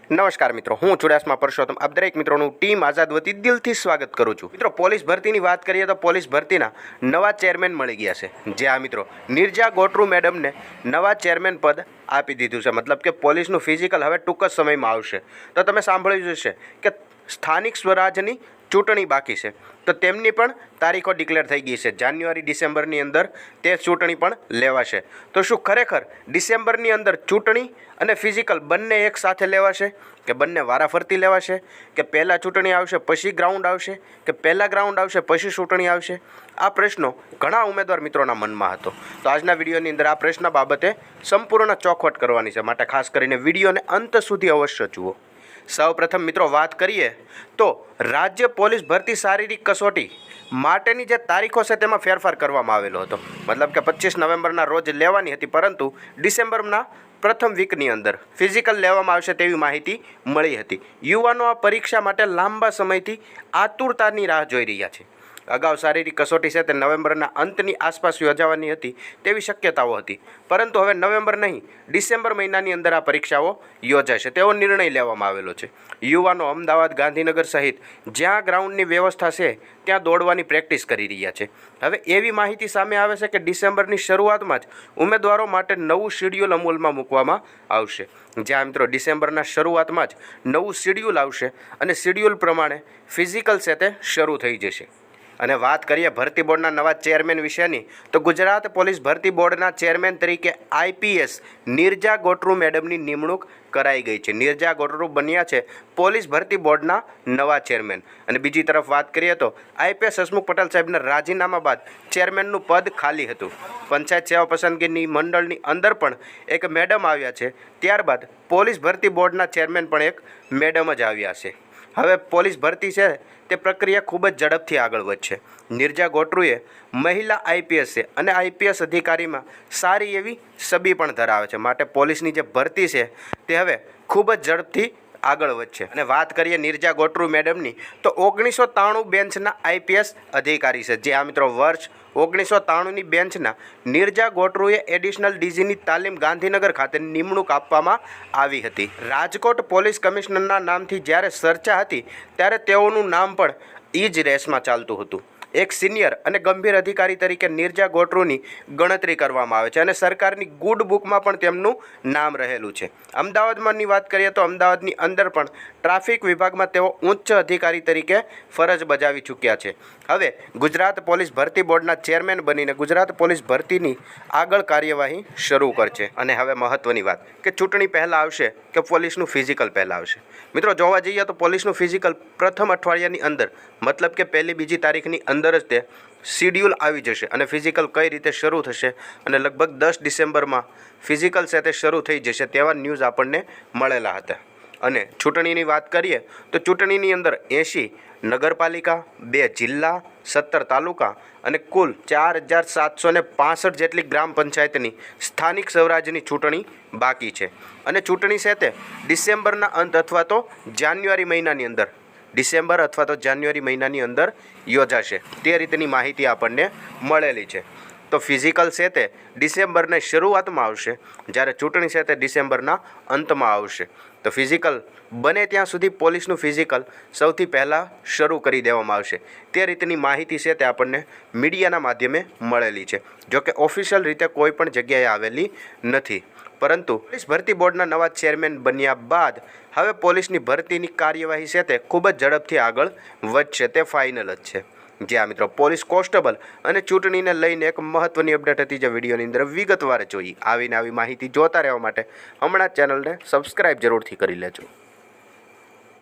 નમસ્કાર મિત્રો, હું ચુડાસમા પરસોત્તમ આપ દરેક મિત્રોનું ટીમ આઝાદ વતી દિલથી સ્વાગત કરું છું। મિત્રો, પોલીસ ભરતીની વાત કરીએ તો પોલીસ ભરતીના નવા ચેરમેન મળી ગયા છે। જે આ મિત્રો નિર્જા ગોટરુ મેડમને નવા ચેરમેન પદ આપી દીધું છે। મતલબ કે પોલીસનું ફિઝિકલ હવે ટૂંક જ સમયમાં આવશે। તો તમે સાંભળ્યું હશે કે સ્થાનિક સ્વરાજની ચૂંટણી બાકી છે, તો તેમની પણ તારીખો ડિક્લેર થઈ ગઈ છે। જાન્યુઆરી ડિસેમ્બરની અંદર તે ચૂંટણી પણ લેવાશે। તો શું ખરેખર ડિસેમ્બરની અંદર ચૂંટણી અને ફિઝિકલ બંને એક સાથે લેવાશે, કે બંને વારાફરતી લેવાશે, કે પહેલાં ચૂંટણી આવશે પછી ગ્રાઉન્ડ આવશે, કે પહેલાં ગ્રાઉન્ડ આવશે પછી ચૂંટણી આવશે? આ પ્રશ્નો ઘણા ઉમેદવાર મિત્રોના મનમાં હતો। તો આજના વિડીયોની અંદર આ પ્રશ્ન બાબતે સંપૂર્ણ ચોખવટ કરવાની છે, માટે ખાસ કરીને વિડીયોને અંત સુધી અવશ્ય જુઓ। સૌપ્રથમ મિત્રો વાત કરીએ તો રાજ્ય પોલીસ ભરતી શારીરિક કસોટી માટેની જે તારીખો છે તેમાં ફેરફાર કરવામાં આવેલો હતો। મતલબ કે 25 નવેમ્બરના રોજ લેવાની હતી, પરંતુ ડિસેમ્બરના પ્રથમ વીકની અંદર ફિઝિકલ લેવામાં આવશે તેવી માહિતી મળી હતી। યુવાનો આ પરીક્ષા માટે લાંબા સમયથી આતુરતાની રાહ જોઈ રહ્યા છે। અગાઉ શારીરિક કસોટી છે તે નવેમ્બરના અંતની આસપાસ યોજાવાની હતી તેવી શક્યતાઓ હતી, પરંતુ હવે નવેમ્બર નહીં ડિસેમ્બર મહિનાની અંદર આ પરીક્ષાઓ યોજાશે તેવો નિર્ણય લેવામાં આવેલો છે। યુવાનો અમદાવાદ, ગાંધીનગર સહિત જ્યાં ગ્રાઉન્ડની વ્યવસ્થા છે ત્યાં દોડવાની પ્રેક્ટિસ કરી રહ્યા છે। હવે એવી માહિતી સામે આવે છે કે ડિસેમ્બરની શરૂઆતમાં જ ઉમેદવારો માટે નવું શિડ્યુલ અમલમાં મૂકવામાં આવશે। જ્યાં મિત્રો ડિસેમ્બરના શરૂઆતમાં જ નવું શિડ્યુલ આવશે અને શિડ્યુલ પ્રમાણે ફિઝિકલ છે તે શરૂ થઈ જશે। અને વાત કરીએ ભરતી બોર્ડના નવા ચેરમેન વિશેની, તો ગુજરાત પોલીસ ભરતી બોર્ડના ચેરમેન તરીકે આઈપીએસ નિર્જા ગોટરુ મેડમની નિમણૂક કરાઈ ગઈ છે। નિર્જા ગોટરુ બન્યા છે પોલીસ ભરતી બોર્ડના નવા ચેરમેન। અને બીજી તરફ વાત કરીએ તો આઈપીએસ હસમુખ પટેલ સાહેબના રાજીનામા બાદ ચેરમેનનું પદ ખાલી હતું। પંચાયત સેવા પસંદગીની મંડળની અંદર પણ એક મેડમ આવ્યા છે, ત્યારબાદ પોલીસ ભરતી બોર્ડના ચેરમેન પણ એક મેડમ જ આવ્યા છે। હવે પોલીસ ભરતી છે તે પ્રક્રિયા ખૂબ જ ઝડપથી આગળ વધશે। નિર્જા ગોટરુએ મહિલા આઈપીએસ છે અને આઈપીએસ અધિકારીમાં સારી એવી છબી પણ ધરાવે છે, માટે પોલીસની જે ભરતી છે તે હવે ખૂબ જ ઝડપથી આગળ વધશે। અને વાત કરીએ નિર્જા ગોટરુ મેડમની, તો 1993 બેન્ચના આઈપીએસ અધિકારી છે। જે આ મિત્રો વર્ષ 1993ની બેન્ચના નિર્જા ગોટરુએ એડિશનલ ડીજીની તાલીમ ગાંધીનગર ખાતે નિમણૂક આપવામાં આવી હતી। રાજકોટ પોલીસ કમિશનરના નામથી જ્યારે ચર્ચા હતી ત્યારે તેઓનું નામ પણ એ જ રેસમાં ચાલતું હતું। એક સિનિયર અને ગંભીર અધિકારી તરીકે નિર્જા ગોટરુની ગણતરી કરવામાં આવે છે અને સરકારની ગુડ બુકમાં પણ તેમનું નામ રહેલું છે। અમદાવાદમાંની વાત કરીએ તો અમદાવાદની અંદર પણ ટ્રાફિક વિભાગમાં તેઓ ઉચ્ચ અધિકારી તરીકે ફરજ બજાવી ચૂક્યા છે। હવે ગુજરાત પોલીસ ભરતી બોર્ડના ચેરમેન બનીને ગુજરાત પોલીસ ભરતીની આગળ કાર્યવાહી શરૂ કરશે। અને હવે મહત્ત્વની વાત કે ચૂંટણી પહેલાં આવશે કે પોલીસનું ફિઝિકલ પહેલાં આવશે? મિત્રો, જોવા જઈએ તો પોલીસનું ફિઝિકલ પ્રથમ અઠવાડિયાની અંદર, મતલબ કે પહેલી બીજી તારીખની અંદર જ તે શિડ્યુલ આવી જશે અને ફિઝિકલ કઈ રીતે શરૂ થશે અને લગભગ 10 ડિસેમ્બરમાં ફિઝિકલ છે તે શરૂ થઈ જશે તેવા ન્યૂઝ આપણને મળેલા હતા। અને ચૂંટણીની વાત કરીએ તો ચૂંટણીની અંદર 80 નગરપાલિકા, 2 જિલ્લા, 17 તાલુકા અને કુલ 4765 જેટલી ગ્રામ પંચાયતની સ્થાનિક સ્વરાજ્યની ચૂંટણી બાકી છે। અને ચૂંટણી છે તે ડિસેમ્બરના અંત અથવા તો જાન્યુઆરી મહિનાની અંદર, ડિસેમ્બર અથવા તો જાન્યુઆરી મહિનાની અંદર યોજાશે તે રીતની માહિતી આપણને મળેલી છે। તો ફિઝિકલ છે તે ડિસેમ્બરની શરૂઆતમાં આવશે, જ્યારે ચૂંટણી છે તે ડિસેમ્બરના અંતમાં આવશે। તો ફિઝિકલ બને ત્યાં સુધી પોલીસનું ફિઝિકલ સૌથી પહેલાં શરૂ કરી દેવામાં આવશે તે રીતની માહિતી છે તે આપણને મીડિયાના માધ્યમે મળેલી છે। જોકે ઓફિશિયલ રીતે કોઈ પણ જગ્યાએ આવેલી નથી, પરંતુ પોલીસ ભરતી બોર્ડના નવા ચેરમેન બન્યા બાદ હવે પોલીસની ભરતીની કાર્યવાહી છે તે ખૂબ જ ઝડપથી આગળ વધશે તે ફાઇનલ જ છે। જ્યાં મિત્રો પોલીસ કોન્સ્ટેબલ અને ચૂંટણીને લઈને એક મહત્ત્વની અપડેટ હતી જે વિડીયોની અંદર વિગતવાર જોઈ। આવીને આવી માહિતી જોતા રહેવા માટે હમણાં ચેનલને સબસ્ક્રાઈબ જરૂરથી કરી લેજો।